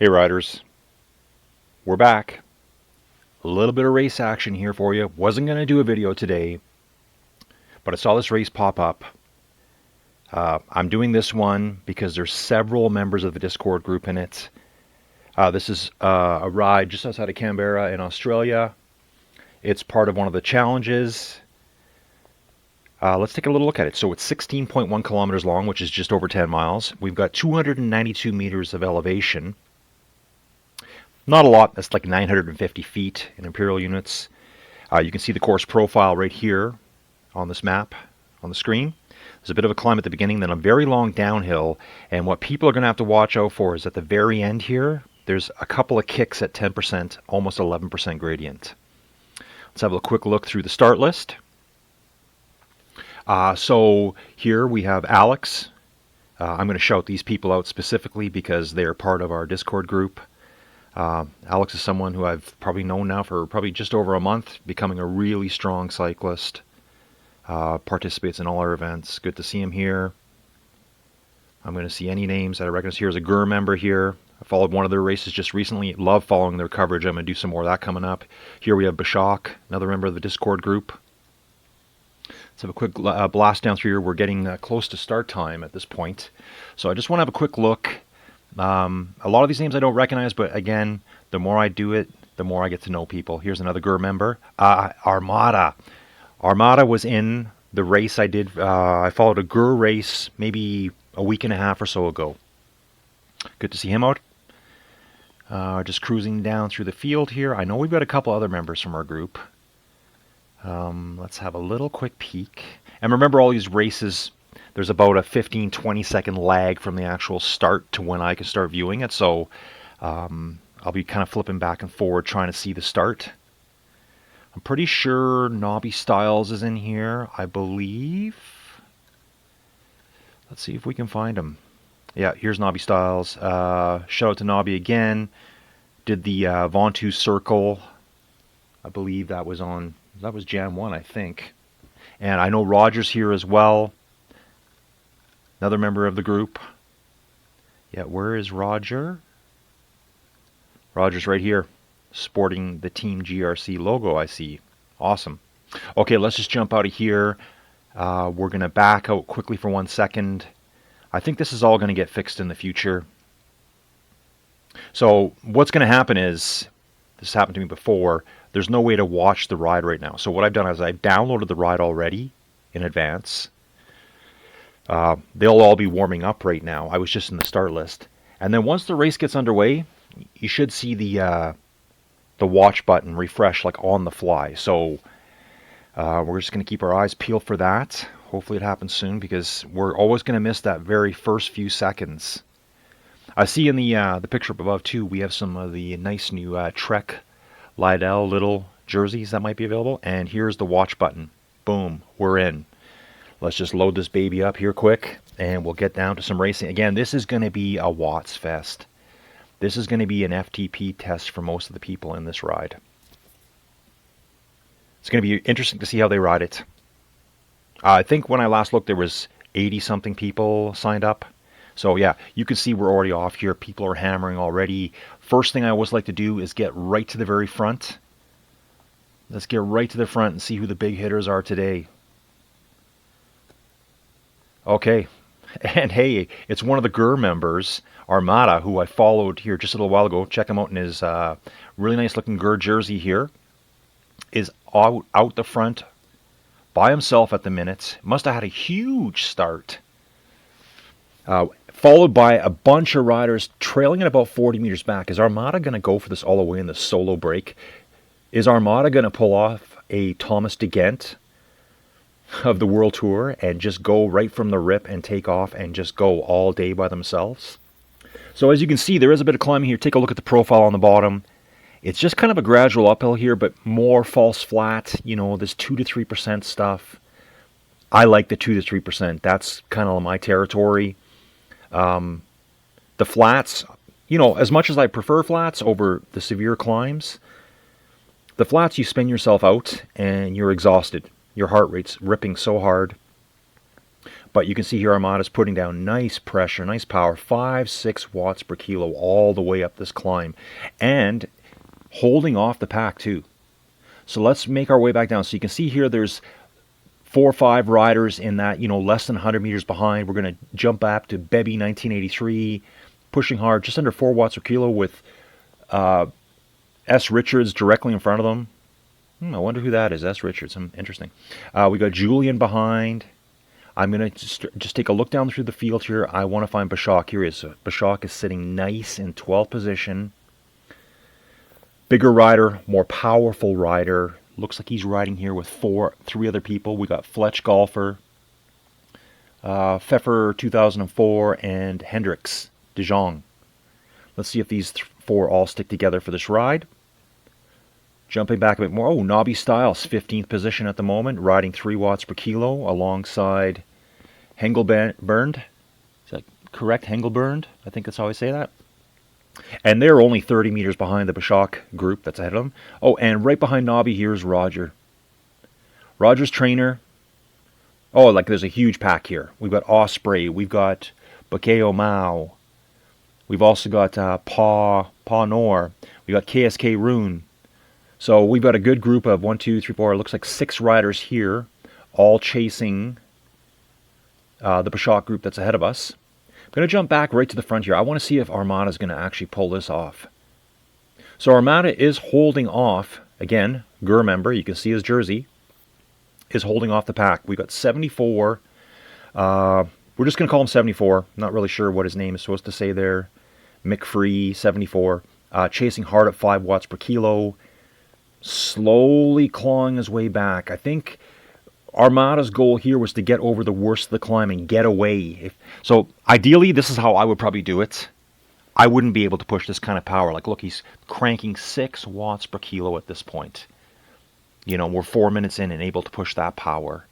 Hey riders, we're back. A little bit of race action here for you. Wasn't going to do a video today, but I saw this race pop up. I'm doing this one because there's several members of the Discord group in it. This is a ride just outside of Canberra in Australia. It's part of one of the challenges. Let's take a little look at it. So it's 16.1 kilometers long, which is just over 10 miles. We've got 292 meters of elevation. Not a lot. That's like 950 feet in imperial units. You can see the course profile right here on this map on the screen. There's a bit of a climb at the beginning, then a very long downhill. And what people are going to have to watch out for is at the very end here, there's a couple of kicks at 10%, almost 11% gradient. Let's have a quick look through the start list. So here we have Alex. I'm going to shout these people out specifically because they're part of our Discord group. Alex is someone who I've probably known now for probably just over a month, becoming a really strong cyclist. Participates in all our events. Good to see him here. I'm going to see any names that I recognize. Here's a GUR member here. I followed one of their races just recently. Love following their coverage. I'm going to do some more of that coming up. Here we have Bashak, another member of the Discord group. Let's have a quick blast down through here. We're getting close to start time at this point. So I just want to have a quick look. A lot of these names I don't recognize, but again, the more I do it, the more I get to know people. Here's another GUR member. Armada. Armada was in the race I did. I followed a GUR race maybe a week and a half or so ago. Good to see him out. Just cruising down through the field here. I know we've got a couple other members from our group. Let's have a little quick peek. And remember, all these races, there's about a 15-20 second lag from the actual start to when I can start viewing it. So I'll be kind of flipping back and forward trying to see the start. I'm pretty sure Nobby Styles is in here, I believe. Let's see if we can find him. Yeah, here's Nobby Styles. Shout out to Nobby again. Did the Vontu Circle. I believe that was Jan 1, I think. And I know Roger's here as well. Another member of the group. Yeah, where is Roger? Roger's right here, sporting the Team GRC logo, I see. Awesome. Okay, let's just jump out of here. We're going to back out quickly for 1 second. I think this is all going to get fixed in the future. So what's going to happen is, this happened to me before, there's no way to watch the ride right now. So what I've done is I've downloaded the ride already in advance. They'll all be warming up right now. I was just in the start list. And then once the race gets underway, you should see the watch button refresh like on the fly. So we're just going to keep our eyes peeled for that. Hopefully it happens soon because we're always going to miss that very first few seconds. I see in the picture up above too, we have some of the nice new Trek Liddell little jerseys that might be available. And here's the watch button. Boom, we're in. Let's just load this baby up here quick and we'll get down to some racing. Again, this is going to be a Watts fest. This is going to be an FTP test for most of the people in this ride. It's going to be interesting to see how they ride it. I think when I last looked, there was 80-something people signed up. So yeah, you can see we're already off here. People are hammering already. First thing I always like to do is get right to the very front. Let's get right to the front and see who the big hitters are today. Okay, and hey, it's one of the GUR members, Armada, who I followed here just a little while ago. Check him out in his really nice looking GUR jersey here. Is out the front by himself at the minute. Must have had a huge start. Followed by a bunch of riders trailing at about 40 meters back. Is Armada going to go for this all the way in the solo break? Is Armada going to pull off a Thomas de Gent of the World Tour and just go right from the rip and take off and just go all day by themselves? So as you can see, there is a bit of climbing here. Take a look at the profile on the bottom. It's just kind of a gradual uphill here, but more false flat. You know, this 2 to 3% stuff. I like the 2 to 3%. That's kind of my territory. The flats, you know, as much as I prefer flats over the severe climbs, the flats, you spin yourself out and you're exhausted. Your heart rate's ripping so hard. But you can see here Armada's putting down nice pressure, nice power, 5-6 watts per kilo all the way up this climb. And holding off the pack too. So let's make our way back down. So you can see here there's 4 or 5 riders in that, less than 100 meters behind. We're going to jump back to Bebby 1983, pushing hard, just under 4 watts per kilo with S. Richards directly in front of them. I wonder who that is, S. Richards. Interesting. We got Julian behind. I'm going to just take a look down through the field here. I want to find Bashak. Here he is. Bashak is sitting nice in 12th position. Bigger rider, more powerful rider. Looks like he's riding here with 3 other people. We got Fletch Golfer, Pfeffer 2004, and Hendricks de Jong. Let's see if these 4 all stick together for this ride. Jumping back a bit more. Oh, Nobby Styles, 15th position at the moment, riding 3 watts per kilo alongside Hengelburned. Is that correct? Hengelburned? I think that's how I say that. And they're only 30 meters behind the Bashak group that's ahead of them. Oh, and right behind Nobby here is Roger. Roger's trainer. Oh, like there's a huge pack here. We've got Osprey. We've got Bakeo Mao. We've also got Pa Nor. We've got KSK Rune. So we've got a good group of 1, 2, 3, 4. It looks like 6 riders here, all chasing the Bashak group that's ahead of us. I'm going to jump back right to the front here. I want to see if Armada is going to actually pull this off. So Armada is holding off. Again, GUR member, you can see his jersey, is holding off the pack. We've got 74. We're just going to call him 74. Not really sure what his name is supposed to say there. McFree, 74. Chasing hard at 5 watts per kilo. Slowly clawing his way back. I think Armada's goal here was to get over the worst of the climb and get away. So ideally, this is how I would probably do it. I wouldn't be able to push this kind of power. Like, look, he's cranking 6 watts per kilo at this point. We're 4 minutes in and able to push that power.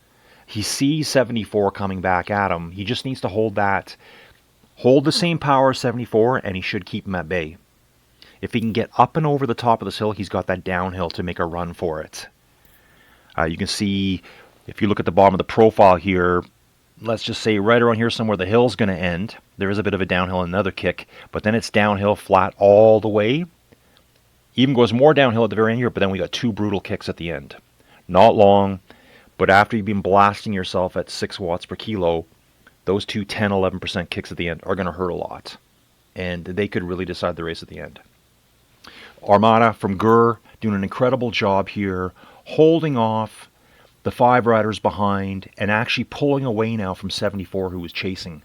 He sees 74 coming back at him. He just needs to hold that. Hold the same power as 74, and he should keep him at bay. If he can get up and over the top of this hill, he's got that downhill to make a run for it. You can see, if you look at the bottom of the profile here, let's just say right around here somewhere the hill's going to end. There is a bit of a downhill and another kick, but then it's downhill flat all the way. Even goes more downhill at the very end here, but then we got 2 brutal kicks at the end. Not long, but after you've been blasting yourself at 6 watts per kilo, those 2 10-11% kicks at the end are going to hurt a lot. And they could really decide the race at the end. Armada from GUR doing an incredible job here, holding off the 5 riders behind and actually pulling away now from 74 who was chasing.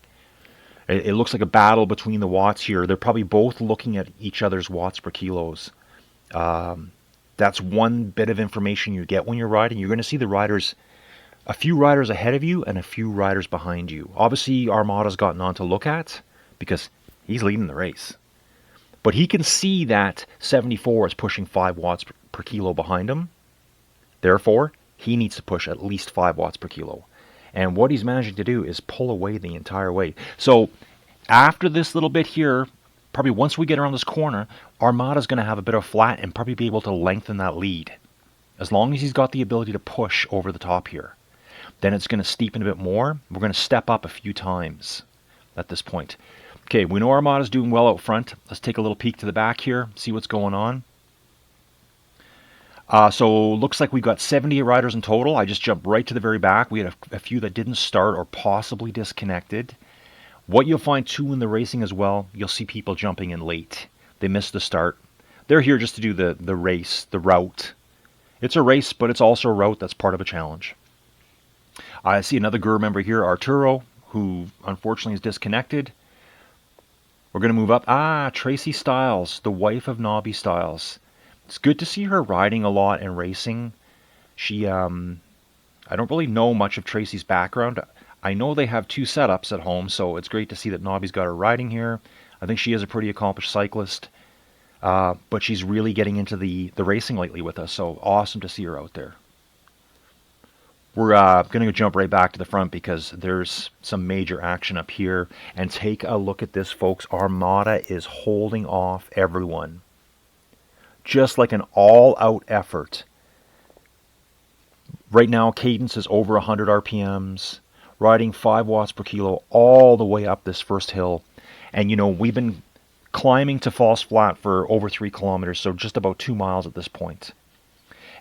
It looks like a battle between the watts here. They're probably both looking at each other's watts per kilos. That's one bit of information you get when you're riding. You're going to see the riders, a few riders ahead of you and a few riders behind you. Obviously, Armada's gotten on to look at because he's leading the race. But he can see that 74 is pushing 5 watts per kilo behind him. Therefore, he needs to push at least 5 watts per kilo. And what he's managing to do is pull away the entire way. So after this little bit here, probably once we get around this corner, Armada's going to have a bit of flat and probably be able to lengthen that lead. As long as he's got the ability to push over the top here. Then it's going to steepen a bit more. We're going to step up a few times at this point. Okay, we know Armada's doing well out front. Let's take a little peek to the back here, see what's going on. So looks like we've got 78 riders in total. I just jumped right to the very back. We had a few that didn't start or possibly disconnected. What you'll find too in the racing as well, you'll see people jumping in late. They missed the start. They're here just to do the race, the route. It's a race, but it's also a route that's part of a challenge. I see another GUR member here, Arturo, who unfortunately is disconnected. We're going to move up. Tracy Styles, the wife of Nobby Styles. It's good to see her riding a lot and racing. She, I don't really know much of Tracy's background. I know they have 2 setups at home, so it's great to see that Nobby's got her riding here. I think she is a pretty accomplished cyclist. But she's really getting into the racing lately with us, so awesome to see her out there. We're going to jump right back to the front because there's some major action up here. And take a look at this, folks. Armada is holding off everyone. Just like an all-out effort. Right now, cadence is over 100 RPMs. riding 5 watts per kilo all the way up this first hill. And we've been climbing to Falls Flat for over 3 kilometers, so just about 2 miles at this point.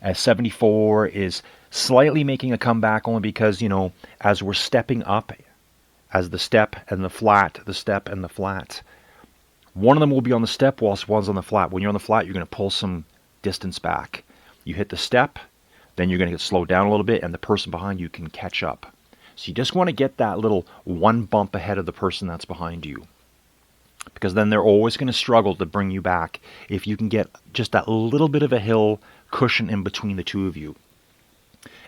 As 74 is slightly making a comeback only because, as we're stepping up, as the step and the flat, the step and the flat, one of them will be on the step whilst one's on the flat. When you're on the flat, you're going to pull some distance back. You hit the step, then you're going to get slowed down a little bit, and the person behind you can catch up. So you just want to get that little one bump ahead of the person that's behind you, because then they're always going to struggle to bring you back if you can get just that little bit of a hill cushion in between the two of you.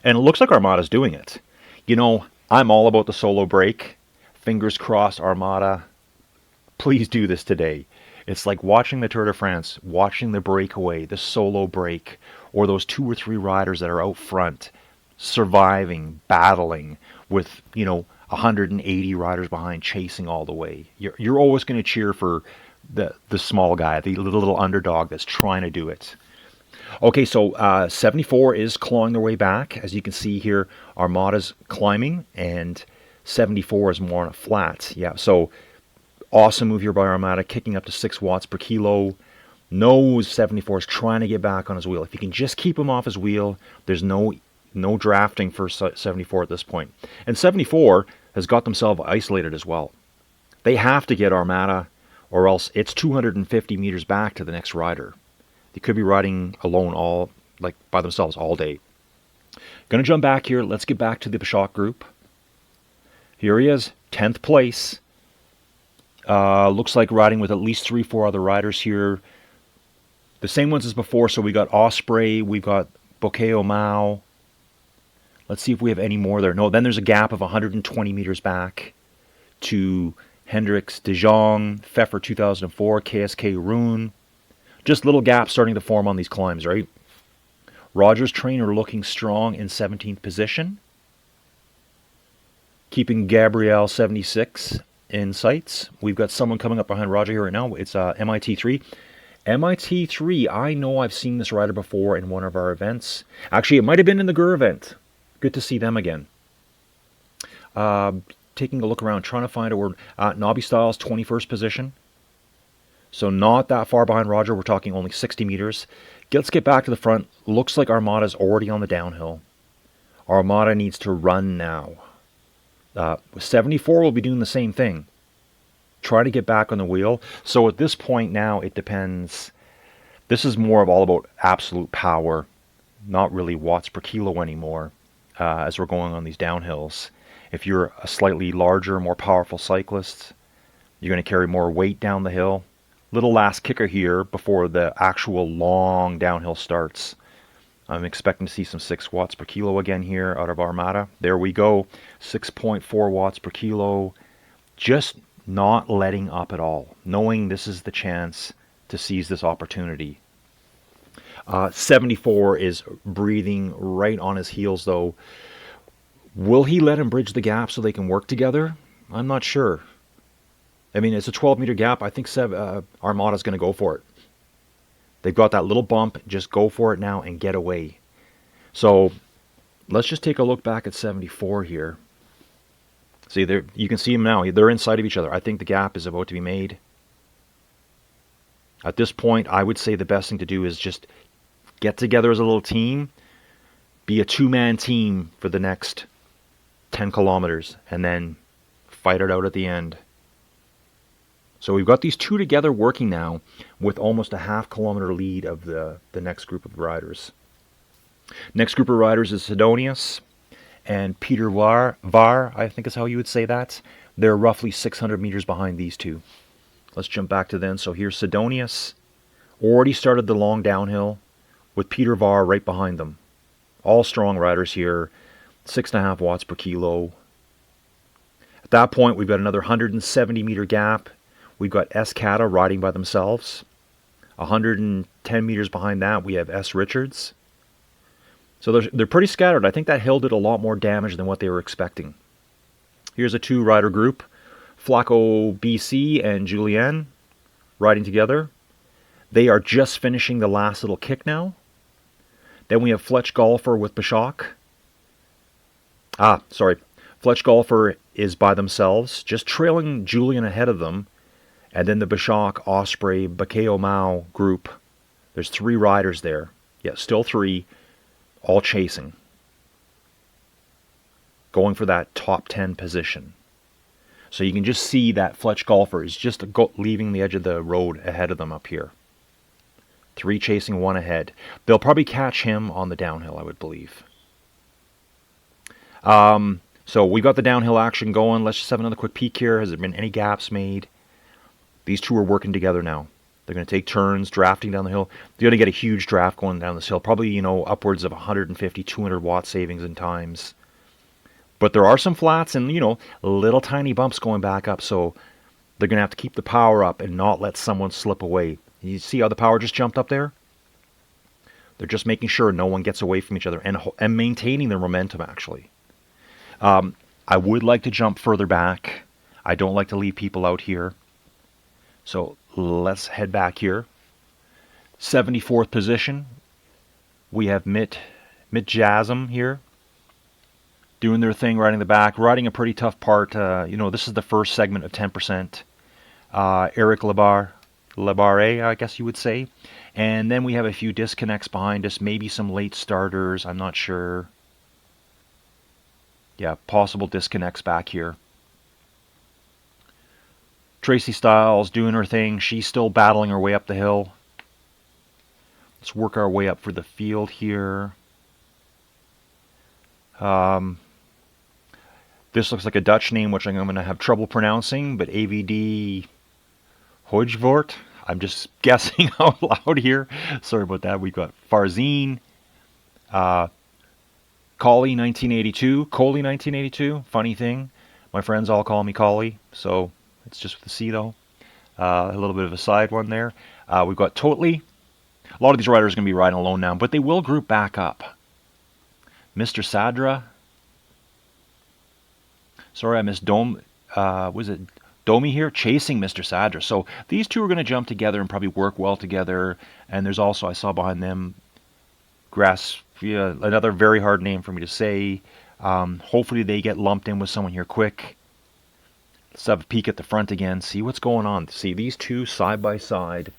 And it looks like Armada's doing it. I'm all about the solo break. Fingers crossed, Armada, please do this today. It's like watching the Tour de France, watching the breakaway, the solo break, or those 2 or 3 riders that are out front, surviving, battling with, 180 riders behind, chasing all the way. You're always going to cheer for the small guy, the little underdog that's trying to do it. Okay, so 74 is clawing their way back. As you can see here, Armada's climbing, and 74 is more on a flat. Yeah, so awesome move here by Armada, kicking up to 6 watts per kilo. Knows 74 is trying to get back on his wheel. If you can just keep him off his wheel, there's no drafting for 74 at this point. And 74 has got themselves isolated as well. They have to get Armada, or else it's 250 meters back to the next rider. They could be riding alone by themselves all day. Gonna jump back here. Let's get back to the Pashak group. Here he is, 10th place. Looks like riding with at least 3-4 other riders here. The same ones as before, so we got Osprey, we've got Bokeo Mao. Let's see if we have any more there. No, then there's a gap of 120 meters back to Hendricks de Jong, Pfeffer 2004, KSK Rune. Just little gaps starting to form on these climbs, right? Roger's trainer looking strong in 17th position. Keeping Gabrielle 76 in sights. We've got someone coming up behind Roger here right now. It's MIT3. MIT3, I know I've seen this rider before in one of our events. Actually, it might have been in the GUR event. Good to see them again. Taking a look around, trying to find a word. Nobby Styles, 21st position. So not that far behind Roger. We're talking only 60 meters. Let's get back to the front. Looks like Armada's already on the downhill. Armada needs to run now. 74 will be doing the same thing. Try to get back on the wheel. So at this point now, it depends. This is more of all about absolute power, not really watts per kilo anymore, as we're going on these downhills. If you're a slightly larger, more powerful cyclist, you're going to carry more weight down the hill. Little last kicker here before the actual long downhill starts. I'm expecting to see some 6 watts per kilo again here out of Armada. There we go. 6.4 watts per kilo. Just not letting up at all. Knowing this is the chance to seize this opportunity. 74 is breathing right on his heels though. Will he let him bridge the gap so they can work together? I'm not sure. I mean, it's a 12-meter gap. I think Armada's going to go for it. They've got that little bump. Just go for it now and get away. So let's just take a look back at 74 here. See, there you can see them now. They're inside of each other. I think the gap is about to be made. At this point, I would say the best thing to do is just get together as a little team. Be a 2-man team for the next 10 kilometers. And then fight it out at the end. So we've got these two together working now with almost a half-kilometer lead of the next group of riders. Next group of riders is Sidonius and Peter Var, I think is how you would say that. They're roughly 600 meters behind these two. Let's jump back to then. So here's Sidonius. Already started the long downhill with Peter Var right behind them. All strong riders here. 6.5 watts per kilo. At that point, we've got another 170 meter gap. We've got Escata riding by themselves. 110 meters behind that, we have S. Richards. So they're pretty scattered. I think that hill did a lot more damage than what they were expecting. Here's a 2-rider group. Flaco BC and Julien riding together. They are just finishing the last little kick now. Then we have Fletch Golfer with Pashak. Fletch Golfer is by themselves, just trailing Julian ahead of them. And then the Bashak, Osprey, Bakeo Mao group. There's 3 riders there. Yeah, still 3, all chasing. Going for that top 10 position. So you can just see that Fletch Golfer is just leaving the edge of the road ahead of them up here. 3 chasing, 1 ahead. They'll probably catch him on the downhill, I would believe. So we've got the downhill action going. Let's just have another quick peek here. Has there been any gaps made? These 2 are working together now. They're going to take turns drafting down the hill. They're going to get a huge draft going down this hill. Probably, upwards of 150, 200 watt savings in times. But there are some flats and, little tiny bumps going back up. So they're going to have to keep the power up and not let someone slip away. You see how the power just jumped up there? They're just making sure no one gets away from each other and maintaining their momentum, actually. I would like to jump further back. I don't like to leave people out here. So let's head back here. 74th position. We have Mitt Jasm here. Doing their thing, riding the back. Riding a pretty tough part. This is the first segment of 10%. Eric Labare, I guess you would say. And then we have a few disconnects behind us. Maybe some late starters. I'm not sure. Yeah, possible disconnects back here. Tracy Styles doing her thing. She's still battling her way up the hill. Let's work our way up for the field here. This looks like a Dutch name, which I'm going to have trouble pronouncing, but AVD Hojvoort. I'm just guessing out loud here. Sorry about that. We've got Farzine. Collie 1982. Funny thing. My friends all call me Collie, so it's just with the C though. A little bit of a side one there. We've got Totally. A lot of these riders are going to be riding alone now, but they will group back up. Mr. Sadra. Sorry, I missed Domi here? Chasing Mr. Sadra. So these 2 are going to jump together and probably work well together. And there's also, I saw behind them, another very hard name for me to say. Hopefully they get lumped in with someone here quick. Let's have a peek at the front again. See what's going on. See these 2 side by side.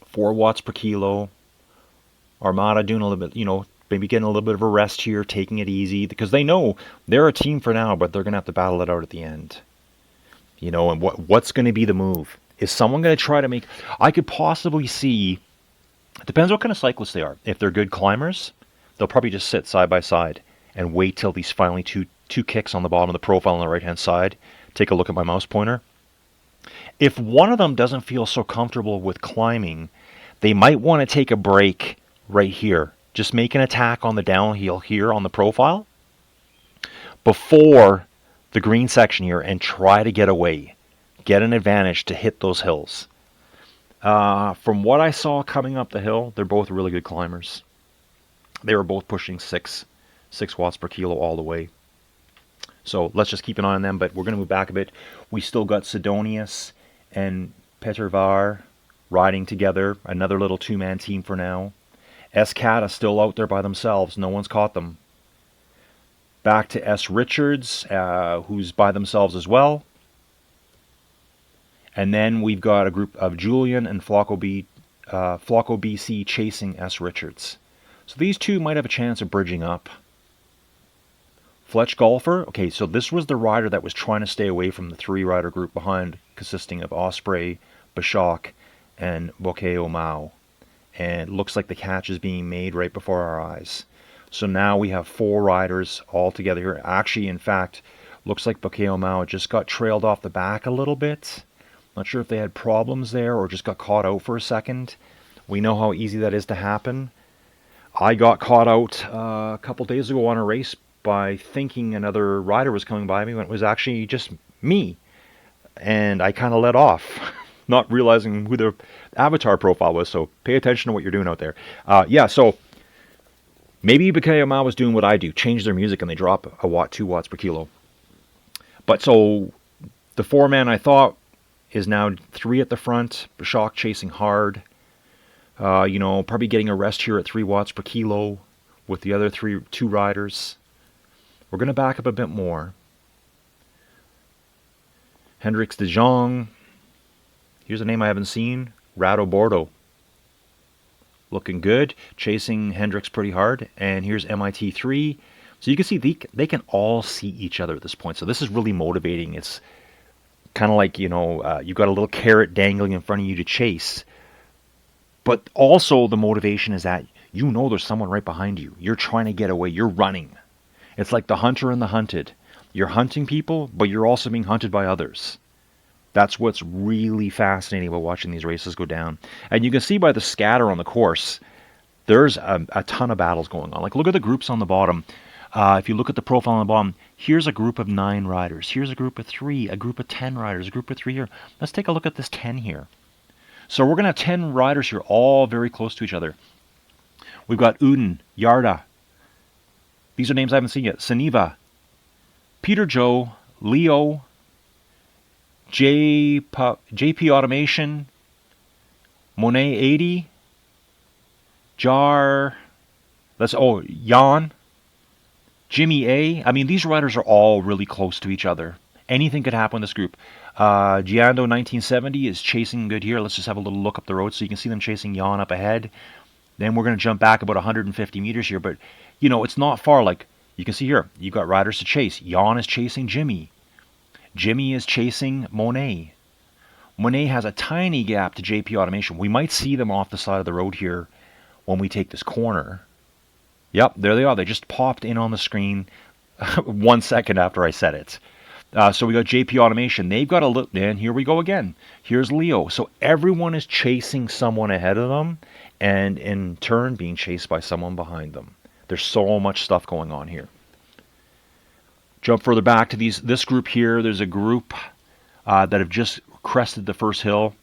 4 watts per kilo. Armada doing a little bit, maybe getting a little bit of a rest here, taking it easy. Because they know they're a team for now, but they're going to have to battle it out at the end. And what's going to be the move? Is someone going to try to make... I could possibly see... It depends what kind of cyclists they are. If they're good climbers, they'll probably just sit side by side and wait till these finally two kicks on the bottom of the profile on the right-hand side. Take a look at my mouse pointer. If one of them doesn't feel so comfortable with climbing, they might want to take a break right here. Just make an attack on the downhill here on the profile before the green section here and try to get away. Get an advantage to hit those hills. From what I saw coming up the hill, they're both really good climbers. They were both pushing 6 watts per kilo all the way. So let's just keep an eye on them, but we're going to move back a bit. We still got Sidonius and Petervar riding together. Another little 2-man team for now. S-Cat is still out there by themselves. No one's caught them. Back to S. Richards, who's by themselves as well. And then we've got a group of Julian and Flocko BC chasing S. Richards. So these 2 might have a chance of bridging up. Fletch Golfer. Okay, so this was the rider that was trying to stay away from the 3-rider group behind, consisting of Osprey, Bashak, and Bakeo Mao. And it looks like the catch is being made right before our eyes. So now we have 4 riders all together here. Actually, in fact, looks like Bakeo Mao just got trailed off the back a little bit. Not sure if they had problems there or just got caught out for a second. We know how easy that is to happen. I got caught out a couple days ago on a race by thinking another rider was coming by me when it was actually just me. And I kind of let off, not realizing who the avatar profile was. So pay attention to what you're doing out there. So maybe Bakeo Mao was doing what I do, change their music and they drop 2 watts per kilo. But so the 4-man I thought is now 3 at the front. Bashak chasing hard. Probably getting a rest here at 3 watts per kilo with the other 2 riders. We're going to back up a bit more. Hendrix de Jong. Here's a name I haven't seen. Rado Bordo. Looking good. Chasing Hendrix pretty hard. And here's MIT3. So you can see they can all see each other at this point. So this is really motivating. It's kind of like, you've got a little carrot dangling in front of you to chase. But also the motivation is that there's someone right behind you. You're trying to get away. You're running. It's like the hunter and the hunted. You're hunting people, but you're also being hunted by others. That's what's really fascinating about watching these races go down. And you can see by the scatter on the course, there's a ton of battles going on. Like, look at the groups on the bottom. If you look at the profile on the bottom, here's a group of 9 riders. Here's a group of 3, a group of 10 riders, a group of 3 here. Let's take a look at this 10 here. So we're going to have 10 riders here, all very close to each other. We've got Uden, Yarda. These are names I haven't seen yet. Saniva, Peter Joe, Leo, JP Automation, Monet 80, Jar, Jan, Jimmy A. I mean, these riders are all really close to each other. Anything could happen in this group. Giando 1970 is chasing good here. Let's just have a little look up the road so you can see them chasing Jan up ahead. Then we're going to jump back about 150 meters here, but it's not far. Like you can see here, you've got riders to chase. Jan is chasing Jimmy. Jimmy is chasing Monet. Monet has a tiny gap to JP Automation. We might see them off the side of the road here when we take this corner. Yep, there they are. They just popped in on the screen 1 second after I said it. So we got JP Automation. They've got a look, and here we go again. Here's Leo. So everyone is chasing someone ahead of them, and in turn being chased by someone behind them. There's so much stuff going on here. Jump further back to this group here. There's a group that have just crested the first hill,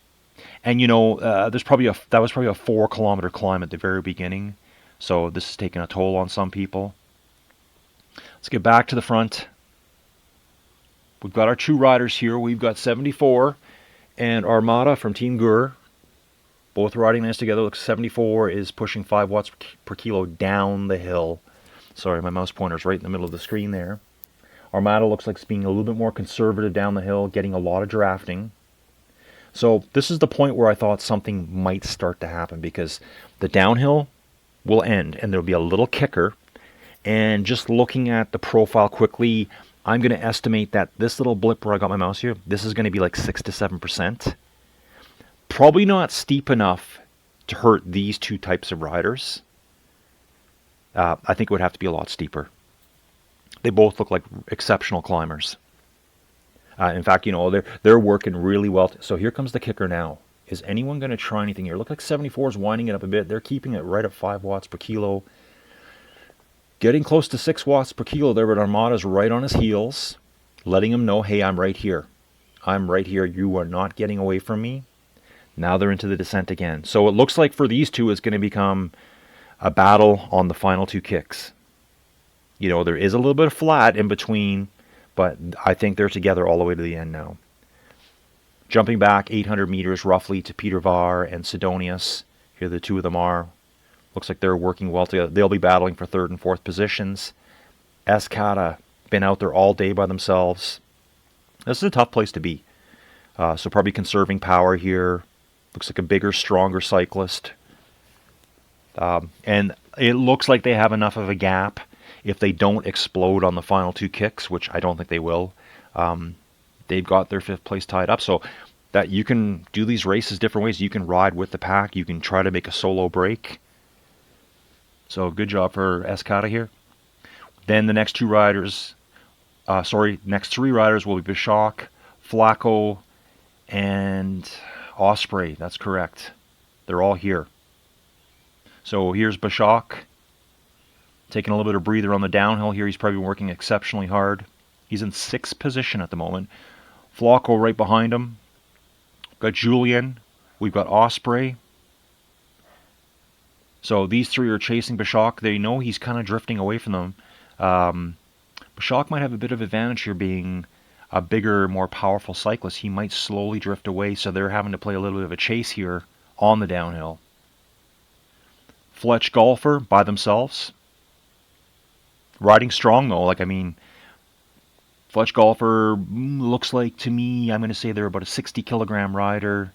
and that was probably a 4-kilometer climb at the very beginning. So this is taking a toll on some people. Let's get back to the front. We've got our 2 riders here. We've got 74 and Armada from Team Gur. Both riding nice together. Looks 74 is pushing 5 watts per kilo down the hill. Sorry, my mouse pointer's right in the middle of the screen there. Armada looks like it's being a little bit more conservative down the hill, getting a lot of drafting. So this is the point where I thought something might start to happen, because the downhill will end and there'll be a little kicker. And just looking at the profile quickly, I'm going to estimate that this little blip where I got my mouse here, this is going to be like 6 to 7%. Probably not steep enough to hurt these 2 types of riders. I think it would have to be a lot steeper. They both look like exceptional climbers. In fact, they're working really well. So here comes the kicker now. Is anyone going to try anything here? Look like 74 is winding it up a bit. They're keeping it right at 5 watts per kilo. Getting close to 6 watts per kilo there, but Armada's right on his heels, letting him know, hey, I'm right here. I'm right here. You are not getting away from me. Now they're into the descent again. So it looks like for these 2, it's going to become a battle on the final 2 kicks. There is a little bit of flat in between, but I think they're together all the way to the end now. Jumping back 800 meters roughly to Peter Var and Sidonius. Here the 2 of them are. Looks like they're working well together. They'll be battling for 3rd and 4th positions. Escada, been out there all day by themselves. This is a tough place to be. So probably conserving power here. Looks like a bigger, stronger cyclist. And it looks like they have enough of a gap. If they don't explode on the final 2 kicks, which I don't think they will, they've got their 5th place tied up. So that you can do these races different ways. You can ride with the pack. You can try to make a solo break. So good job for Escada here. Then the next 3 riders will be Bischock, Flacco, and Osprey. That's correct. They're all here. So here's Bischock, taking a little bit of breather on the downhill here. He's probably working exceptionally hard. He's in 6th position at the moment. Flacco right behind him. Got Julian. We've got Osprey. So these 3 are chasing Bischock. They know he's kind of drifting away from them. Bischock might have a bit of advantage here, being a bigger, more powerful cyclist. He might slowly drift away, so they're having to play a little bit of a chase here on the downhill. Fletch Golfer by themselves. Riding strong though. Like I mean, Fletch Golfer looks like to me, I'm going to say they're about a 60 kilogram rider.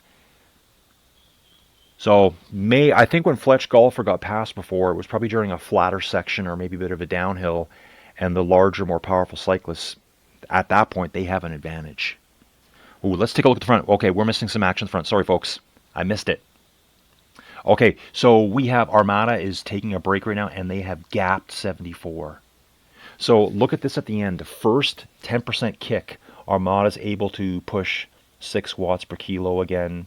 So I think when Fletch Golfer got passed before, it was probably during a flatter section or maybe a bit of a downhill, and the larger, more powerful cyclists at that point they have an advantage. Ooh, let's take a look at the front. Okay, we're missing some action in the front. Sorry, folks, I missed it. Okay, so we have Armada is taking a break right now, and they have gapped 74. So look at this at the end. The first 10% kick, Armada's able to push 6 watts per kilo again,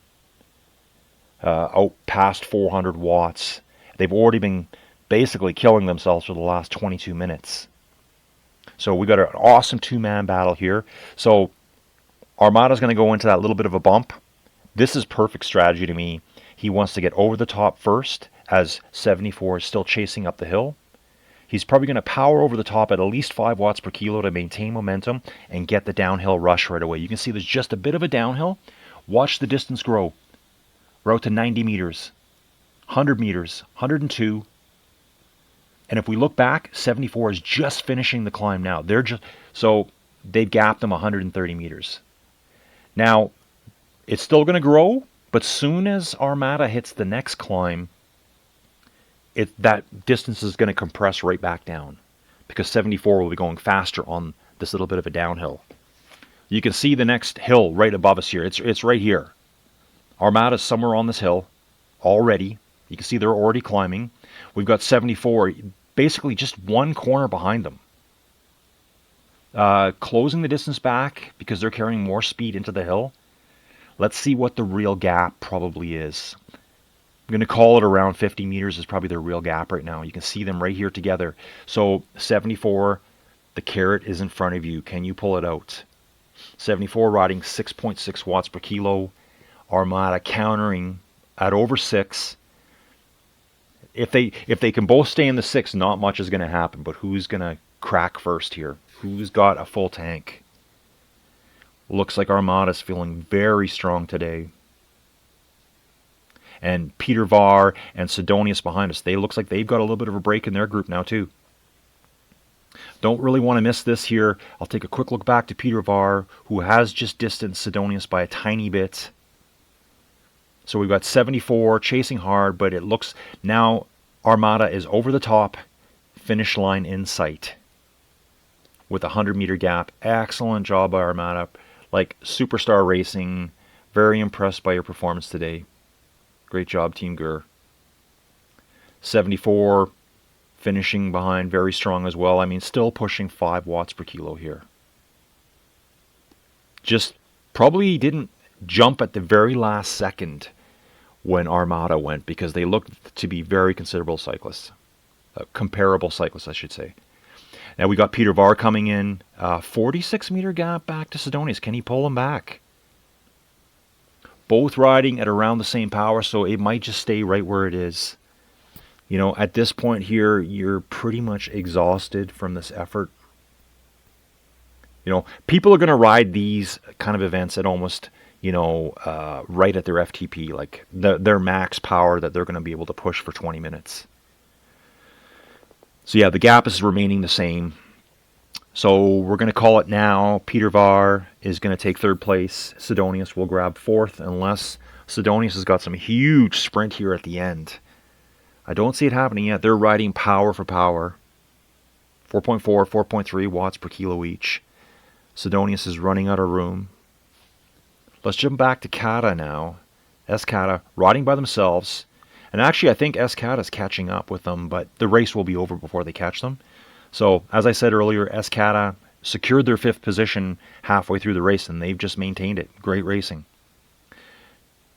out past 400 watts. They've already been basically killing themselves for the last 22 minutes. So we got an awesome two-man battle here. So Armada's going to go into that little bit of a bump. This is perfect strategy to me. He wants to get over the top first as 74 is still chasing up the hill. He's probably going to power over the top at least 5 watts per kilo to maintain momentum and get the downhill rush right away. You can see there's just a bit of a downhill. Watch the distance grow. We're out to 90 meters, 100 meters, 102. And if we look back, 74 is just finishing the climb now. So they've gapped them 130 meters. Now, it's still going to grow, but soon as Armada hits the next climb, that distance is going to compress right back down because 74 will be going faster on this little bit of a downhill. You can see the next hill right above us here. It's right here. Armada's somewhere on this hill already. You can see they're already climbing. We've got 74 basically just one corner behind them. Closing the distance back because they're carrying more speed into the hill. Let's see what the real gap probably is. I'm going to call it around 50 meters is probably their real gap right now. You can see them right here together. So 74, the carrot is in front of you. Can you pull it out? 74 riding 6.6 watts per kilo. Armada countering at over 6. If they can both stay in the 6, not much is going to happen. But who's going to crack first here? Who's got a full tank? Looks like Armada's feeling very strong today. And Peter Var and Sidonius behind us. They looks like they've got a little bit of a break in their group now too. Don't really want to miss this here. I'll take a quick look back to Peter Var, who has just distanced Sidonius by a tiny bit. So we've got 74 chasing hard, but it looks now Armada is over the top, finish line in sight with a 100-meter gap. Excellent job by Armada. Like superstar racing. Very impressed by your performance today. Great job, Team Gur. 74 finishing behind, very strong as well. I mean, still pushing 5 watts per kilo here. Just probably didn't jump at the very last second when Armada went because they looked to be very considerable cyclists. Comparable cyclists, I should say. Now we got Peter Var coming in. 46-meter gap back to Sidonius. Can he pull him back? Both riding at around the same power, so it might just stay right where it is. You know, at this point here, you're pretty much exhausted from this effort. You know, people are going to ride these kind of events at almost, right at their FTP, like their max power that they're going to be able to push for 20 minutes. So yeah, the gap is remaining the same. So we're going to call it now. Peter Var is going to take 3rd place. Sidonius will grab 4th unless Sidonius has got some huge sprint here at the end. I don't see it happening yet. They're riding power for power. 4.4, 4.3 watts per kilo each. Sidonius is running out of room. Let's jump back to Kata now. S-Kata riding by themselves. And actually, I think S-Kata is catching up with them, but the race will be over before they catch them. So, as I said earlier, S-Kata secured their 5th position halfway through the race, and they've just maintained it. Great racing.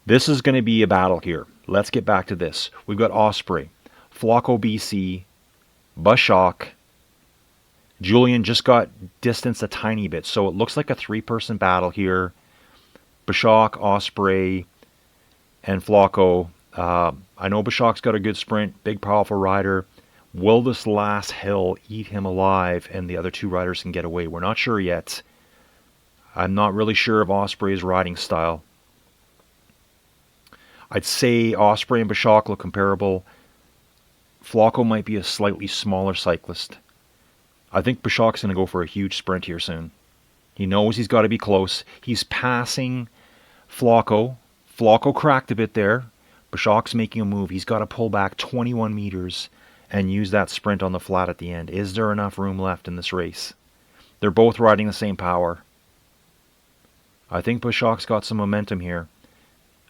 This is going to be a battle here. Let's get back to this. We've got Osprey, Flocko BC, Bashak. Julian just got distanced a tiny bit, so it looks like a 3-person battle here. Bashak, Osprey, and Flocko. I know Bashak's got a good sprint, big, powerful rider. Will this last hill eat him alive and the other 2 riders can get away? We're not sure yet. I'm not really sure of Osprey's riding style. I'd say Osprey and Bashak look comparable. Flocko might be a slightly smaller cyclist. I think Bashak's going to go for a huge sprint here soon. He knows he's got to be close. He's passing Flacco. Flacco cracked a bit there. Bashak's making a move. He's got to pull back 21 meters and use that sprint on the flat at the end. Is there enough room left in this race? They're both riding the same power. I think Bashak's got some momentum here.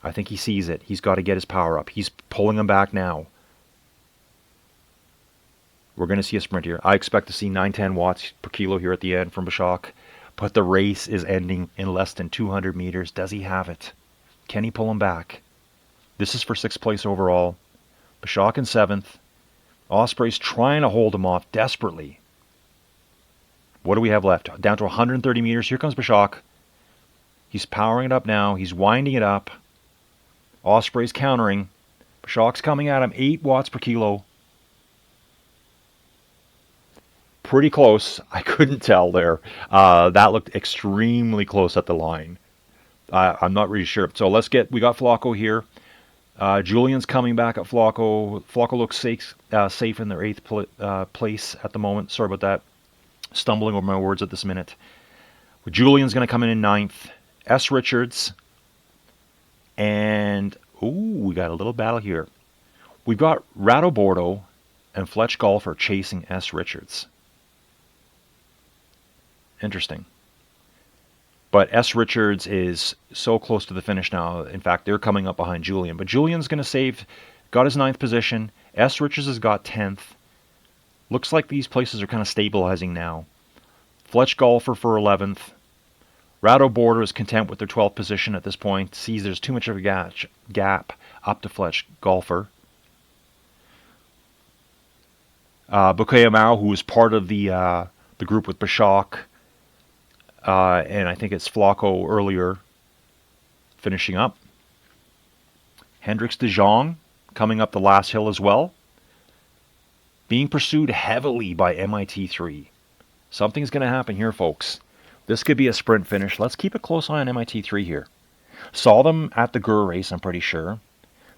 I think he sees it. He's got to get his power up. He's pulling him back now. We're going to see a sprint here. I expect to see 910 watts per kilo here at the end from Bashak. But the race is ending in less than 200 meters. Does he have it? Can he pull him back? This is for 6th place overall. Bashak in 7th. Osprey's trying to hold him off desperately. What do we have left? Down to 130 meters. Here comes Bashak. He's powering it up now. He's winding it up. Osprey's countering. Bashak's coming at him. 8 watts per kilo. Pretty close. I couldn't tell there. That looked extremely close at the line. I'm not really sure. So we got Flacco here. Julian's coming back at Flacco. Flacco looks safe in their 8th place at the moment. Sorry about that. Stumbling over my words at this minute. Julian's going to come in 9th. S. Richards. And, we got a little battle here. We've got Rado Bordo and Fletch Golfer chasing S. Richards. Interesting. But S. Richards is so close to the finish now. In fact, they're coming up behind Julian. But Julian's going to got his 9th position. S. Richards has got 10th. Looks like these places are kind of stabilizing now. Fletch Golfer for 11th. Rado Border is content with their 12th position at this point. Sees there's too much of a gap up to Fletch Golfer. Bukayo, who was part of the group with Bashak, and I think it's Flacco earlier, finishing up. Hendricks de Jong coming up the last hill as well. Being pursued heavily by MIT3. Something's going to happen here, folks. This could be a sprint finish. Let's keep a close eye on MIT3 here. Saw them at the Gur race, I'm pretty sure.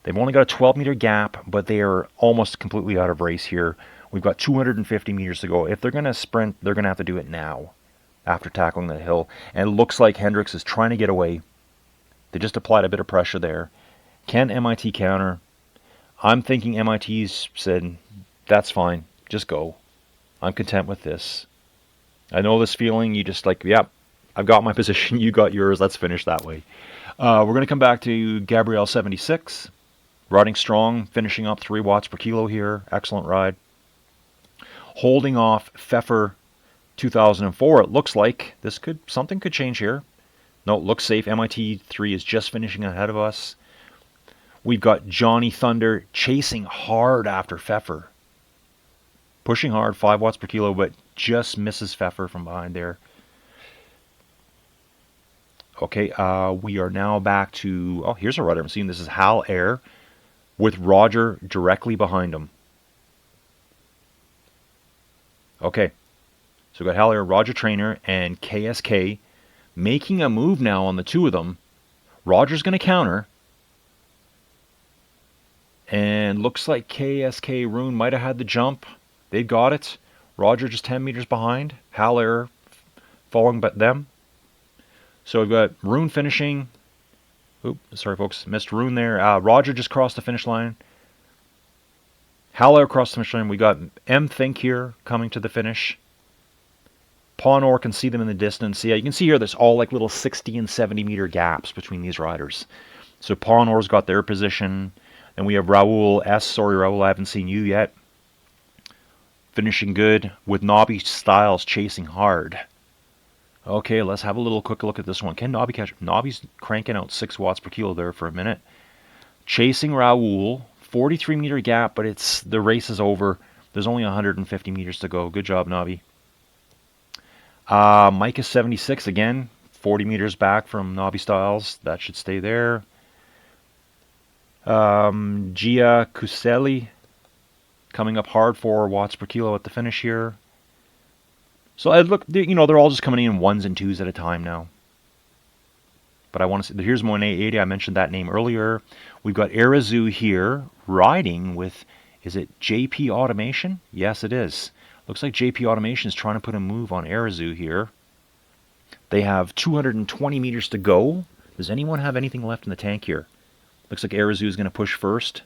They've only got a 12-meter gap, but they are almost completely out of race here. We've got 250 meters to go. If they're going to sprint, they're going to have to do it now after tackling the hill. And it looks like Hendricks is trying to get away. They just applied a bit of pressure there. Can MIT counter? I'm thinking MIT's said, that's fine. Just go. I'm content with this. I know this feeling. You just like, yep, I've got my position. You got yours. Let's finish that way. We're going to come back to Gabrielle 76. Riding strong. Finishing up 3 watts per kilo here. Excellent ride. Holding off Pfeffer 2004. It looks like something could change here. No, it looks safe. MIT3 is just finishing ahead of us. We've got Johnny Thunder chasing hard after Pfeffer. Pushing hard, 5 watts per kilo, but just misses Pfeffer from behind there. Okay, we are now back to... here's a rider I'm seeing. This is Hal Air with Roger directly behind him. Okay, so we've got Hal Air, Roger Trainer, and KSK making a move now on the two of them. Roger's going to counter. And looks like KSK Rune might have had the jump. They got it. Roger just 10 meters behind. Hal Air following them. So we've got Rune finishing. Sorry, folks. Missed Rune there. Roger just crossed the finish line. Hal Air crossed the finish line. We got M Think here coming to the finish. Pawnor can see them in the distance. Yeah, you can see here there's all like little 60 and 70 meter gaps between these riders. So Pawnor's got their position. And we have Raul S. Sorry, Raul, I haven't seen you yet. Finishing good with Nobby Styles chasing hard. Okay, let's have a quick look at this one. Can Nobby catch? Nobby's cranking out 6 watts per kilo there for a minute. Chasing Raul. 43 meter gap, but the race is over. There's only 150 meters to go. Good job, Nobby. Mike is 76 again. 40 meters back from Nobby Styles. That should stay there. Gia Kuseli coming up hard, 4 watts per kilo at the finish here. So they're all just coming in 1s and 2s at a time now. But I want to see, here's Monet 80, I mentioned that name earlier. We've got Arazu here riding with, is it JP Automation? Yes, it is. Looks like JP Automation is trying to put a move on Arizu here. They have 220 meters to go. Does anyone have anything left in the tank here? Looks like Arizu is going to push first.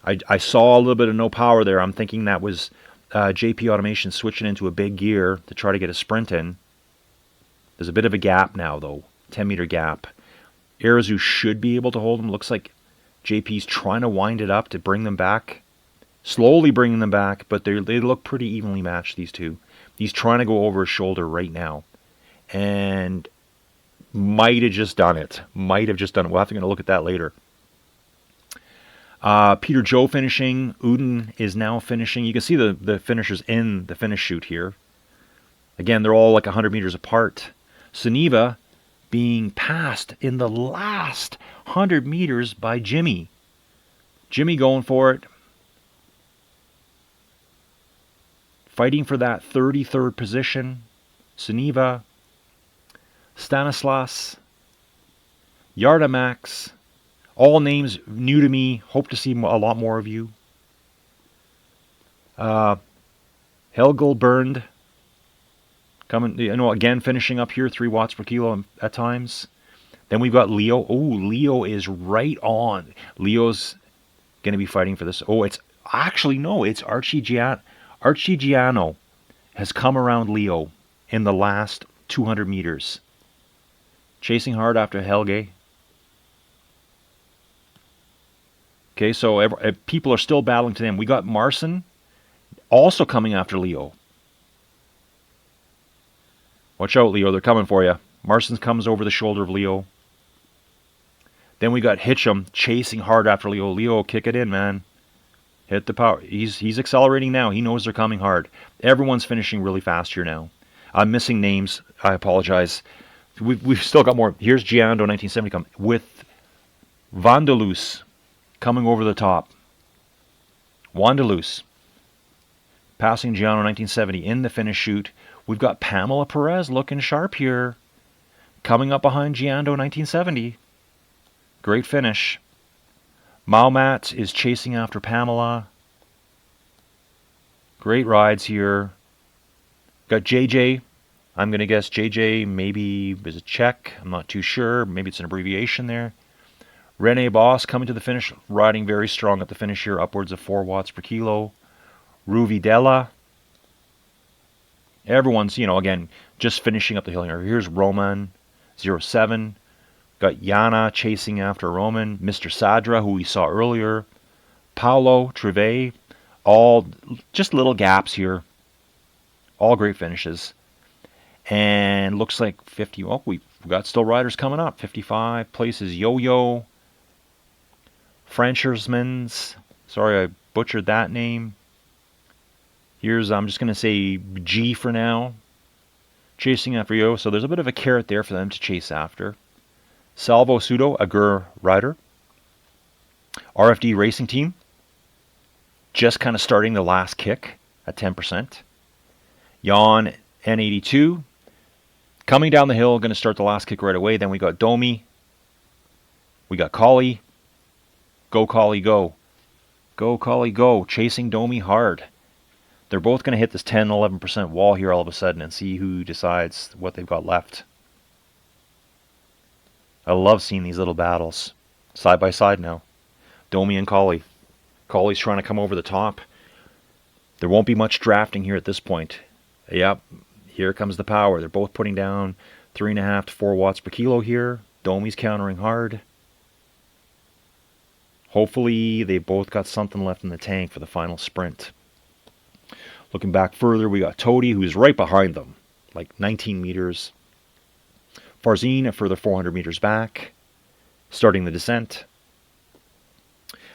I saw a little bit of no power there. I'm thinking that was JP Automation switching into a big gear to try to get a sprint in. There's a bit of a gap now, though. 10-meter gap. Arizu should be able to hold them. Looks like JP's trying to wind it up to bring them back. Slowly bringing them back, but they look pretty evenly matched, these two. He's trying to go over his shoulder right now. And might have just done it. Might have just done it. We'll have to look at that later. Peter Joe finishing. Uden is now finishing. You can see the finishers in the finish chute here. Again, they're all like 100 meters apart. Suniva being passed in the last 100 meters by Jimmy. Jimmy going for it. Fighting for that 33rd position. Suniva. Stanislas. Yardamax. All names new to me. Hope to see a lot more of you. Helgel burned. Coming, again finishing up here, 3 watts per kilo at times. Then we've got Leo. Oh, Leo is right on. Leo's going to be fighting for this. Oh, it's actually, no, it's Archigiano has come around Leo in the last 200 meters. Chasing hard after Helge. Okay, so people are still battling to them. We got Marcin also coming after Leo. Watch out, Leo. They're coming for you. Marcin comes over the shoulder of Leo. Then we got Hitchum chasing hard after Leo. Leo, kick it in, man. Hit the power. He's accelerating now. He knows they're coming hard. Everyone's finishing really fast here now. I'm missing names. I apologize. We've still got more. Here's Giando 1970 come with Vandelus coming over the top. Wandelus passing Giano 1970 in the finish chute. We've got Pamela Perez looking sharp here. Coming up behind Giando 1970. Great finish. Maumat is chasing after Pamela. Great rides here. Got JJ. I'm going to guess JJ maybe is a Czech. I'm not too sure. Maybe it's an abbreviation there. Rene Boss coming to the finish, riding very strong at the finish here, upwards of 4 watts per kilo. Rouvy Della. Everyone's, again, just finishing up the hill here. Here's Roman, 07. Got Yana chasing after Roman. Mr. Sadra, who we saw earlier. Paolo Treve. All just little gaps here. All great finishes. And looks like 50. Oh, we've got still riders coming up. 55 places. Yo-Yo. Franchersmans. Sorry, I butchered that name. Here's, I'm just going to say G for now. Chasing after Yo. So there's a bit of a carrot there for them to chase after. Salvo Sudo, a Gur rider. RFD Racing Team. Just kind of starting the last kick at 10%. Jan N82. Coming down the hill, going to start the last kick right away. Then we got Domi. We got Collie. Go, Collie, go. Go, Collie, go. Chasing Domi hard. They're both going to hit this 10-11% wall here all of a sudden and see who decides what they've got left. I love seeing these little battles. Side by side now. Domi and Collie. Collie's trying to come over the top. There won't be much drafting here at this point. Yep. Here comes the power. They're both putting down 3.5 to 4 watts per kilo here. Domi's countering hard. Hopefully they both got something left in the tank for the final sprint. Looking back further, we got Todi, who's right behind them. Like 19 meters. Farzine a further 400 meters back. Starting the descent.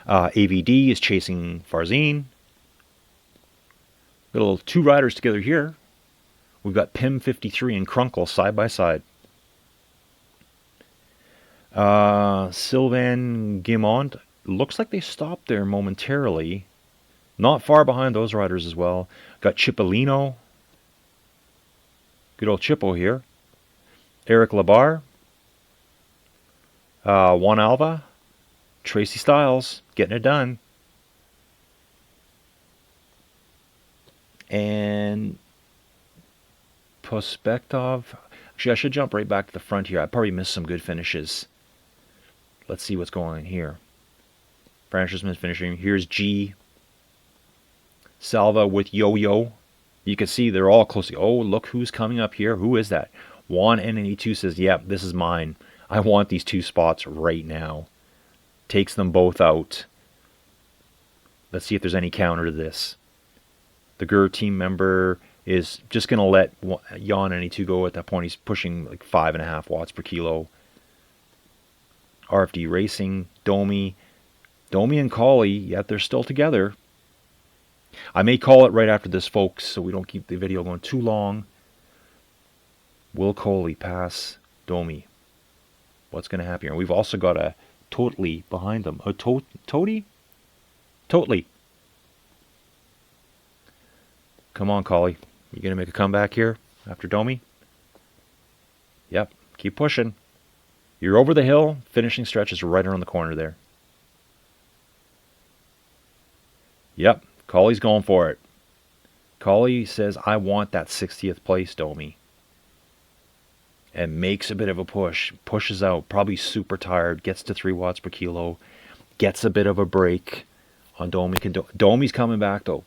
AVD is chasing Farzine. Little 2 riders together here. We've got Pim 53 and Krunkle side by side. Sylvain Guimont. Looks like they stopped there momentarily. Not far behind those riders as well. Got Cipollino. Good old Chippo here. Eric Labar. Juan Alva. Tracy Styles. Getting it done. And Prospektov. Actually, I should jump right back to the front here. I probably missed some good finishes. Let's see what's going on here. Francisman finishing. Here's G. Salva with Yo-Yo. You can see they're all close. Oh, look who's coming up here. Who is that? Juan N82 says, yep, this is mine. I want these 2 spots right now. Takes them both out. Let's see if there's any counter to this. The GUR team member is just going to let Jan N82 go at that point. He's pushing like 5.5 watts per kilo. RFD Racing, Domi and Colley, yet they're still together. I may call it right after this, folks, so we don't keep the video going too long. Will Colley pass Domi? What's going to happen here? We've also got a Totally behind them. A Totally? Totally. Come on, Colley. You going to make a comeback here after Domi? Yep. Keep pushing. You're over the hill. Finishing stretch is right around the corner there. Yep. Colley's going for it. Colley says, I want that 60th place, Domi. And makes a bit of a push. Pushes out. Probably super tired. Gets to 3 watts per kilo. Gets a bit of a break on Domi. Domi's coming back, though.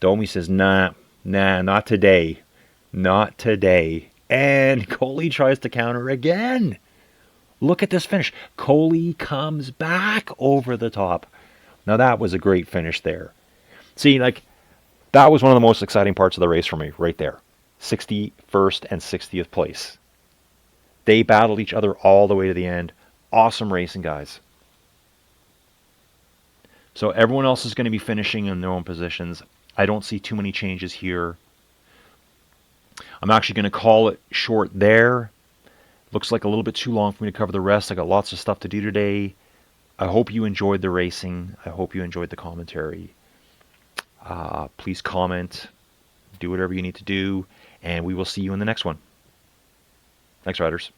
Domi says, nah, not today. Not today. And Colley tries to counter again. Look at this finish. Colley comes back over the top. Now that was a great finish there. See, like, that was one of the most exciting parts of the race for me, right there. 61st and 60th place. They battled each other all the way to the end. Awesome racing, guys. So everyone else is going to be finishing in their own positions. I don't see too many changes here. I'm actually going to call it short there. Looks like a little bit too long for me to cover the rest. I got lots of stuff to do today. I hope you enjoyed the racing. I hope you enjoyed the commentary. Please comment. Do whatever you need to do. And we will see you in the next one. Thanks, riders.